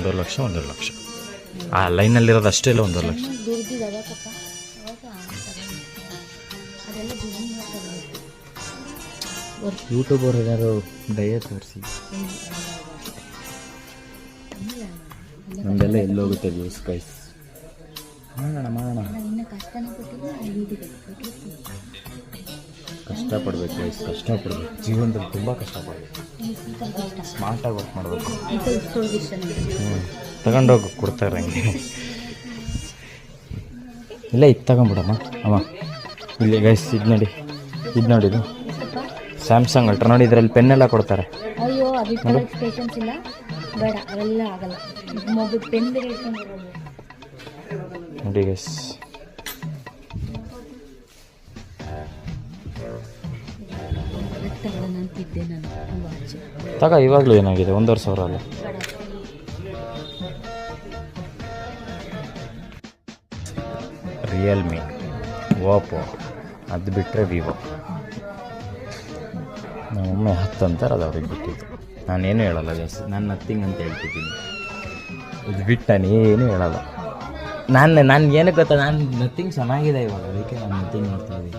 1.5 ಲಕ್ಷ ಆ ಲೈನಲ್ಲಿರೋದು ಅಷ್ಟೇ ಇಲ್ಲ 1.5 ಲಕ್ಷ. ಯೂಟ್ಯೂಬರ್ ಏನಾದ್ರು ದಯ ತೋರಿಸಿ, ನಮ್ದೆಲ್ಲ ಎಲ್ಲೋಗುತ್ತೆ ವ್ಯೂಸ್ ಗೈಸ್. ಮಾಡೋಣ ಕಷ್ಟಪಡ್ಬೇಕು ಗೈಸ್, ಕಷ್ಟಪಡ್ಬೇಕು ಜೀವನದಲ್ಲಿ ತುಂಬ ಕಷ್ಟಪಡ್ಬೇಕು, ಸ್ಮಾರ್ಟಾಗಿ ವರ್ಕ್ ಮಾಡಬೇಕು. ತಗೊಂಡೋಗಿ ಕೊಡ್ತಾರೆ ಹಂಗೆ. ಇಲ್ಲ ಇದು ತಗೊಂಬಿಡಮ್ಮ ಅಮ್ಮ. ಇಲ್ಲಿ ಗೈಸ್ ಇದು ನೋಡಿದು ಸ್ಯಾಮ್ಸಂಗ್ ಅಲ್ಟ್ರಾ ನೋಡಿ, ಇದರಲ್ಲಿ ಪೆನ್ನೆಲ್ಲ ಕೊಡ್ತಾರೆ. ಅಯ್ಯೋ ಅದಕ್ಕೆ ಎಕ್ಸ್ಪೆಷನ್ಸ್ ಇಲ್ಲ, ಬೇಡ ಅವೆಲ್ಲ ಆಗಲ್ಲ. ಮೊಬೈಲ್ ಪೆನ್ ಬೇರೆ ಇಟ್ಕೊಂಡು ನೋಡಿ ಗೈಸ್. ತಗ ಇವಾಗಲೂ ಏನಾಗಿದೆ 1,500 ಅಲ್ಲ. ರಿಯಲ್ಮಿ, ಓಪೋ, ಅದು ಬಿಟ್ಟರೆ ವಿವೋ. ನಮ್ಮೊಮ್ಮೆ 10 ಅಂತಾರೆ, ಅದು ಅವ್ರಿಗೆ ಬಿಟ್ಟಿದ್ದು. ನಾನೇನು ಹೇಳಲ್ಲ ಜಾಸ್ತಿ, ನಾನು ನಥಿಂಗ್ ಅಂತ ಹೇಳ್ತಿದ್ದೀನಿ. ಇದು ಬಿಟ್ಟು ನಾನು ಏನೂ ಹೇಳಲ್ಲ. ನಾನು ಏನಕ್ಕೆ ಗೊತ್ತಾ, ನಾನು ನಥಿಂಗ್ ಚೆನ್ನಾಗಿದೆ ಇವಾಗ, ಅದಕ್ಕೆ ನಾನು ನಥಿಂಗ್ ಮಾಡ್ತಾ ಇದ್ದೀನಿ.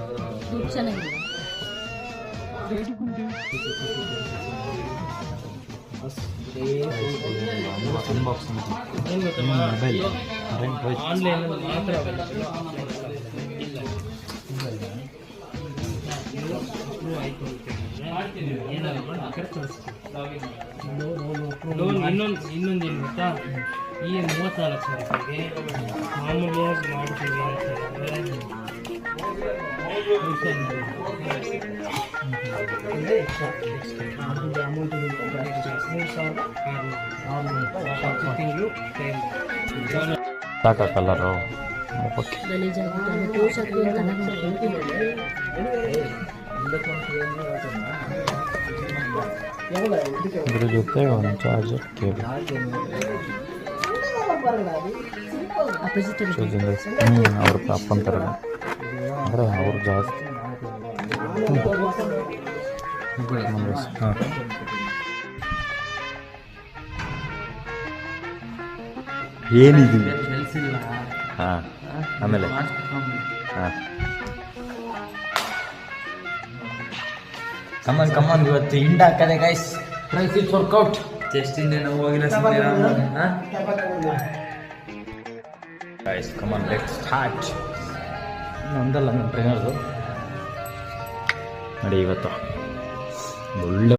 ಇನ್ನೊಂದು ಏನು ಗೊತ್ತಾ, ಈ 34,000 ರೂಪಾಯಿಗೆ ಮಾಮೂಲಿಯಾಗಿ ಮಾಡ್ತೀವಿ ಅಂತ ತಿಂಗಳು ಸಾಕ ಕಲರು ಇದ್ರ ಜೊತೆ ಒಂದು ಚಾರ್ಜರ್ ಕೇಬಲ್. ಅವ್ರ ಅಪ್ಪನ ಥರ ಅಂದರೆ ಅವ್ರು ಜಾಸ್ತಿ. ಹಾಂ ಏನಿದೆ ಹಾಂ ಆಮೇಲೆ ಹಾಂ ಕಮ್ಮನ್ ಇವತ್ತು ಹಿಂಡ್ ಹಾಕದೆ ಗೈಸ್. Price is workout. ಚೆಸ್ಟಿಂದ ನಾವು ಹೋಗಿಲ್ಲ ಗೈಸ್. Come on let's start. ನಂದಲ್ಲ ನನ್ನ ಟ್ರೈನರ್ದು ನೋಡಿ ಇವತ್ತು ಒಳ್ಳೆ